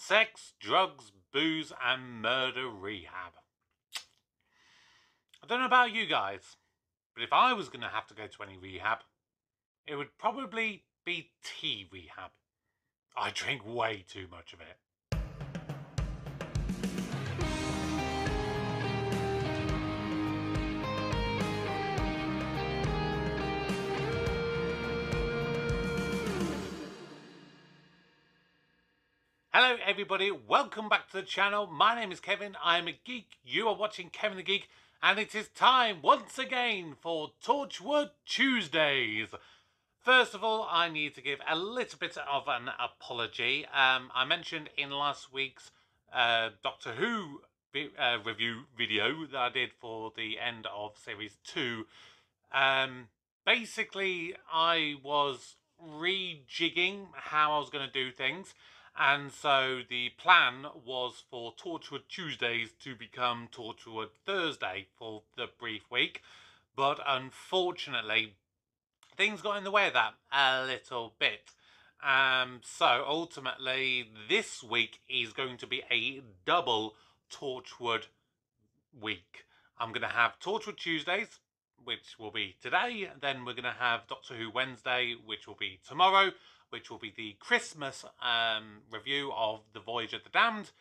Sex, drugs, booze and murder rehab. I don't know about you guys, but if I was going to have to go to any rehab, it would probably be tea rehab. I drink way too much of it. Hello everybody, welcome back to the channel. My name is Kevin, I am a geek, you are watching Kevin the Geek, and it is time once again for Torchwood Tuesdays. First of all, I need to give a little bit of an apology. I mentioned in last week's Doctor Who review video that I did for the end of Series 2. Basically, I was rejigging how I was going to do things. And so the plan was for Torchwood Tuesdays to become Torchwood Thursday for the brief week. But unfortunately, things got in the way of that a little bit. So ultimately, this week is going to be a double Torchwood week. I'm going to have Torchwood Tuesdays, which will be today. Then we're going to have Doctor Who Wednesday, which will be tomorrow, which will be the Christmas review of The Voyage of the Damned.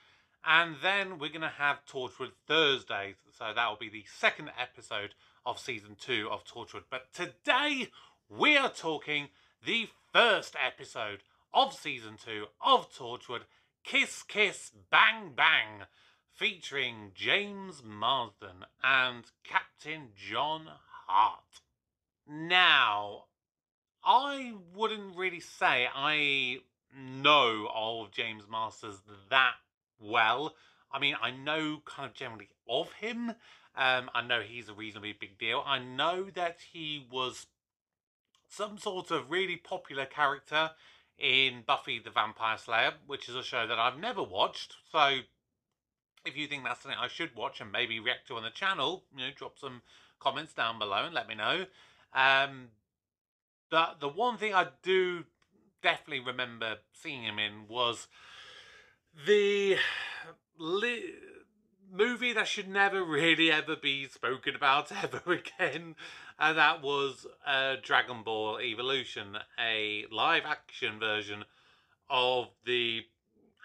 And then we're going to have Torchwood Thursdays. So that will be the second episode of Season 2 of Torchwood. But today, we are talking the first episode of Season 2 of Torchwood, Kiss Kiss Bang Bang, featuring James Marsden and Captain John Hart. Now, I wouldn't really say I know of James Marsters that well. I mean, I know kind of generally of him. I know he's a reasonably big deal. I know that he was some sort of really popular character in Buffy the Vampire Slayer, which is a show that I've never watched. So if you think that's something I should watch and maybe react to on the channel, you know, drop some comments down below and let me know. But the one thing I do definitely remember seeing him in was the movie that should never really ever be spoken about ever again, and that was Dragon Ball Evolution, a live action version of the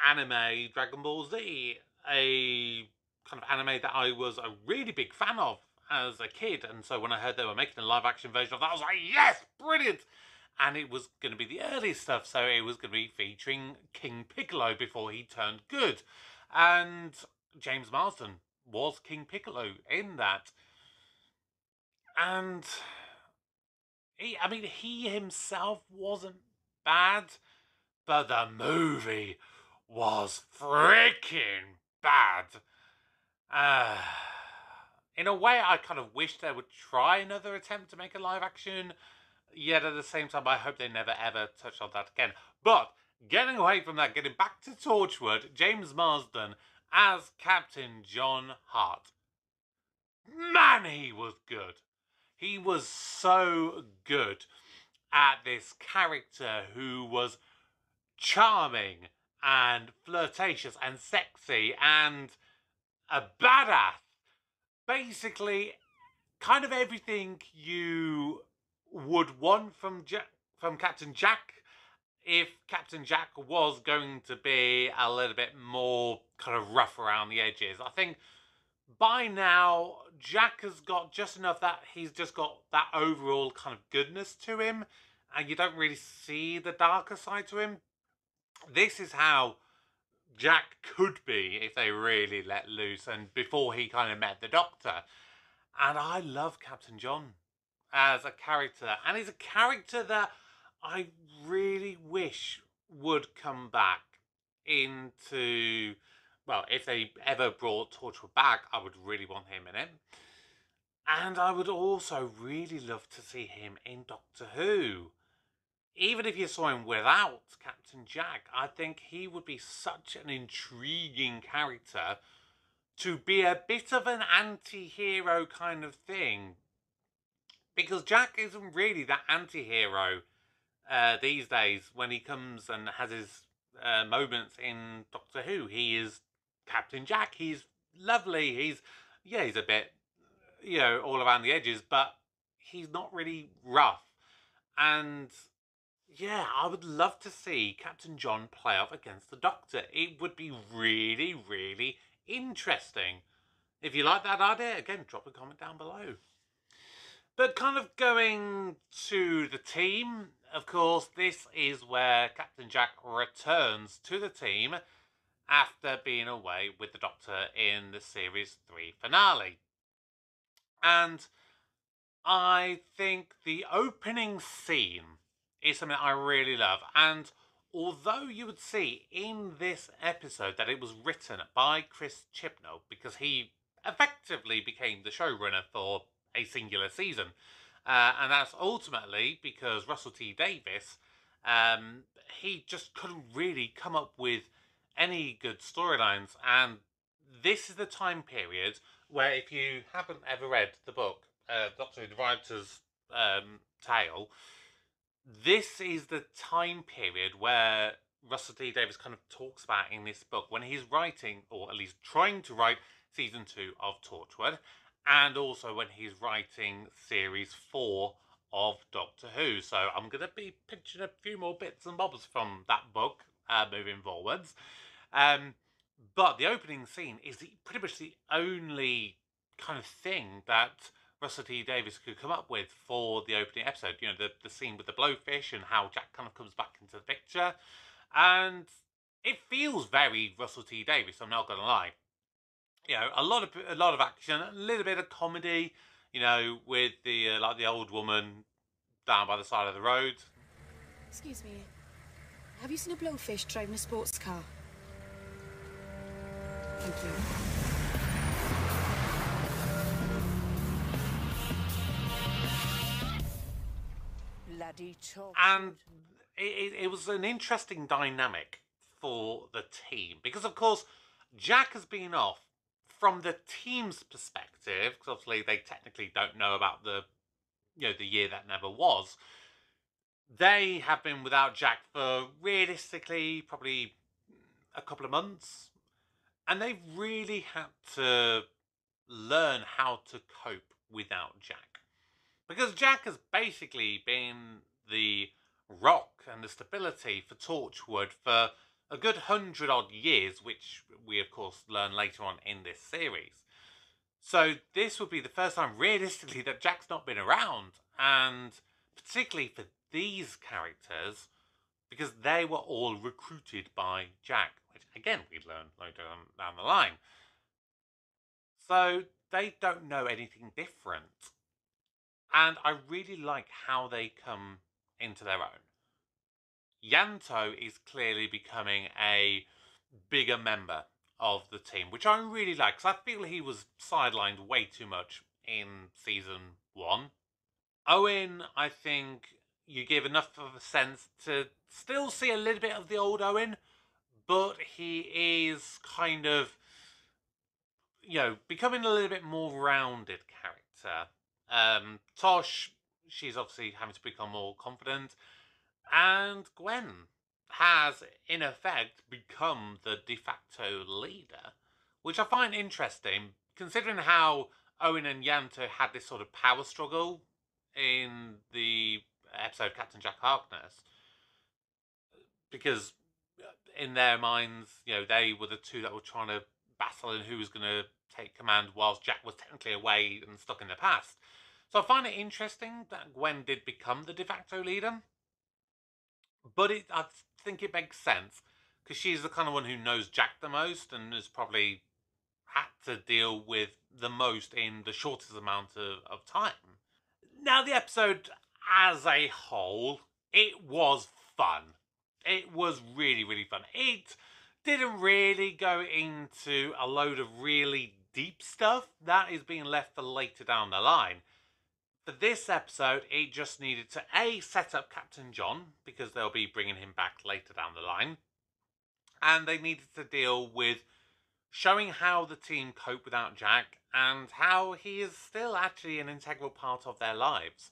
anime Dragon Ball Z, a kind of anime that I was a really big fan of as a kid. And so when I heard they were making a live action version of that, I was like, yes, brilliant. And it was going to be the early stuff, so it was going to be featuring King Piccolo before he turned good. And James Marsden was King Piccolo in that. And he himself wasn't bad, but the movie was freaking bad. In a way, I kind of wish they would try another attempt to make a live action, yet at the same time, I hope they never ever touch on that again. But getting away from that, getting back to Torchwood, James Marsden as Captain John Hart. Man, he was good. He was so good at this character who was charming and flirtatious and sexy and a badass. Basically, kind of everything you would want from Captain Jack, if Captain Jack was going to be a little bit more kind of rough around the edges. I think by now, Jack has got just enough that he's just got that overall kind of goodness to him, and you don't really see the darker side to him. This is how Jack could be if they really let loose, and before he kind of met the Doctor. And I love Captain John as a character, and he's a character that I really wish would come back into, well, if they ever brought Torchwood back, I would really want him in it. And I would also really love to see him in Doctor Who. Even if you saw him without Captain Jack, I think he would be such an intriguing character to be a bit of an anti-hero kind of thing. Because Jack isn't really that anti-hero these days when he comes and has his moments in Doctor Who. He is Captain Jack. He's lovely. He's a bit, all around the edges, but he's not really rough. And yeah, I would love to see Captain John play off against the Doctor. It would be really, really interesting. If you like that idea, again, drop a comment down below. But kind of going to the team, of course, this is where Captain Jack returns to the team after being away with the Doctor in the Series 3 finale. And I think the opening scene is something I really love. And although you would see in this episode that it was written by Chris Chibnell, because he effectively became the showrunner for a singular season. And that's ultimately because Russell T Davies, he just couldn't really come up with any good storylines. And this is the time period where, if you haven't ever read the book, Doctor Who, the Writer's Tale, this is the time period where Russell T Davies kind of talks about in this book when he's writing, or at least trying to write, season 2 of Torchwood, and also when he's writing series 4 of Doctor Who. So I'm going to be pitching a few more bits and bobs from that book moving forwards. But the opening scene is pretty much the only kind of thing that Russell T Davies could come up with for the opening episode. The scene with the blowfish and how Jack kind of comes back into the picture. And it feels very Russell T Davies, I'm not going to lie. A lot of action, a little bit of comedy, with the like the old woman down by the side of the road. Excuse me, have you seen a blowfish driving a sports car? Thank you. Bloody Torchwood. And it was an interesting dynamic for the team because, of course, Jack has been off from the team's perspective, because obviously they technically don't know about the year that never was. They have been without Jack for realistically probably a couple of months, and they've really had to learn how to cope without Jack, because Jack has basically been the rock and the stability for Torchwood for a good 100-odd years, which we of course learn later on in this series. So this would be the first time realistically that Jack's not been around, and particularly for these characters, because they were all recruited by Jack, which again we learn later down the line. So they don't know anything different. And I really like how they come into their own. Yanto is clearly becoming a bigger member of the team, which I really like, because I feel he was sidelined way too much in season 1. Owen, I think you give enough of a sense to still see a little bit of the old Owen, but he is kind of, becoming a little bit more rounded character. Tosh, she's obviously having to become more confident. And Gwen has, in effect, become the de facto leader, which I find interesting, considering how Owen and Yanto had this sort of power struggle in the episode Captain Jack Harkness. Because in their minds, they were the two that were trying to battle and who was going to take command whilst Jack was technically away and stuck in the past. So I find it interesting that Gwen did become the de facto leader. But I think it makes sense, because she's the kind of one who knows Jack the most and has probably had to deal with the most in the shortest amount of time. Now, the episode as a whole, it was fun. It was really, really fun. It didn't really go into a load of really deep stuff. That is being left for later down the line. For this episode, it just needed to A, set up Captain John, because they'll be bringing him back later down the line. And they needed to deal with showing how the team cope without Jack, and how he is still actually an integral part of their lives.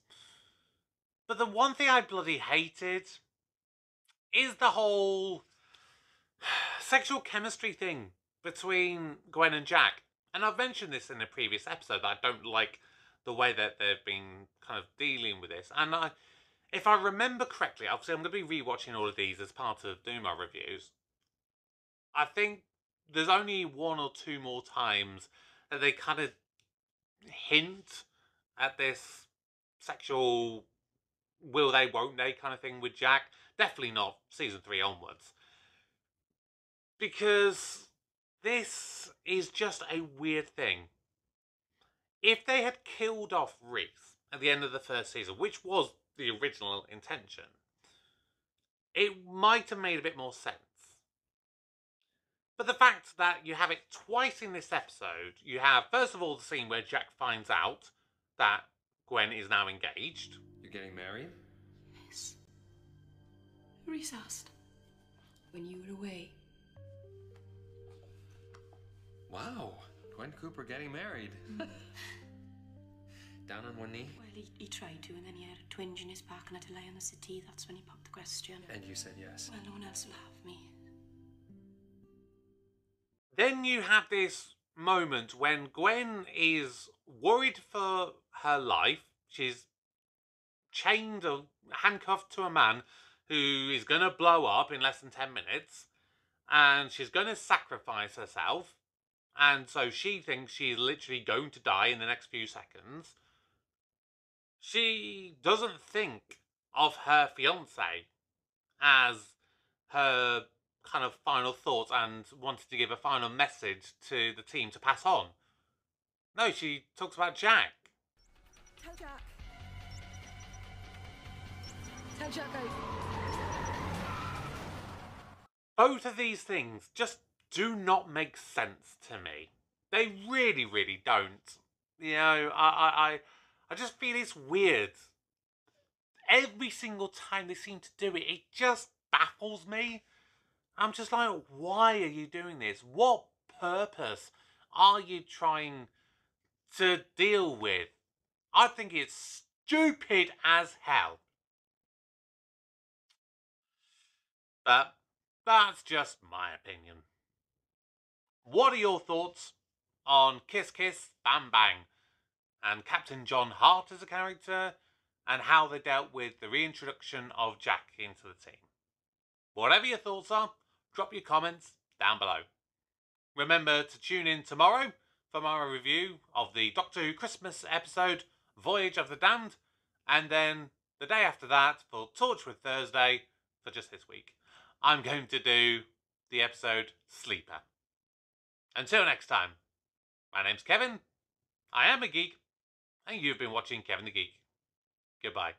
But the one thing I bloody hated is the whole sexual chemistry thing between Gwen and Jack. And I've mentioned this in a previous episode that I don't like the way that they've been kind of dealing with this. And if I remember correctly, obviously I'm going to be rewatching all of these as part of doing my reviews. I think there's only one or two more times that they kind of hint at this sexual will they, won't they kind of thing with Jack. Definitely not season 3 onwards. Because this is just a weird thing. If they had killed off Reese at the end of the first season, which was the original intention, it might have made a bit more sense. But the fact that you have it twice in this episode, you have, first of all, the scene where Jack finds out that Gwen is now engaged. You're getting married? Yes. Reese asked. When you were away. Wow, Gwen Cooper getting married. Down on one knee? Well, he tried to, and then he had a twinge in his back and had to lie on the settee. That's when he popped the question. And you said yes. Well, no one else will have me. Then you have this moment when Gwen is worried for her life. She's chained or handcuffed to a man who is going to blow up in less than 10 minutes. And she's going to sacrifice herself. And so she thinks she's literally going to die in the next few seconds. She doesn't think of her fiancé as her kind of final thoughts and wanted to give a final message to the team to pass on. No, she talks about Jack. Tell Jack. Tell Jack out. Both of these things just do not make sense to me. They really, really don't. You know, I just feel it's weird. Every single time they seem to do it, it just baffles me. I'm just like, why are you doing this? What purpose are you trying to deal with? I think it's stupid as hell. But that's just my opinion. What are your thoughts on Kiss Kiss Bang Bang and Captain John Hart as a character and how they dealt with the reintroduction of Jack into the team? Whatever your thoughts are, drop your comments down below. Remember to tune in tomorrow for my review of the Doctor Who Christmas episode Voyage of the Damned, and then the day after that for Torchwood Thursday for just this week. I'm going to do the episode Sleeper. Until next time, my name's Kevin, I am a geek, and you've been watching Kevin the Geek. Goodbye.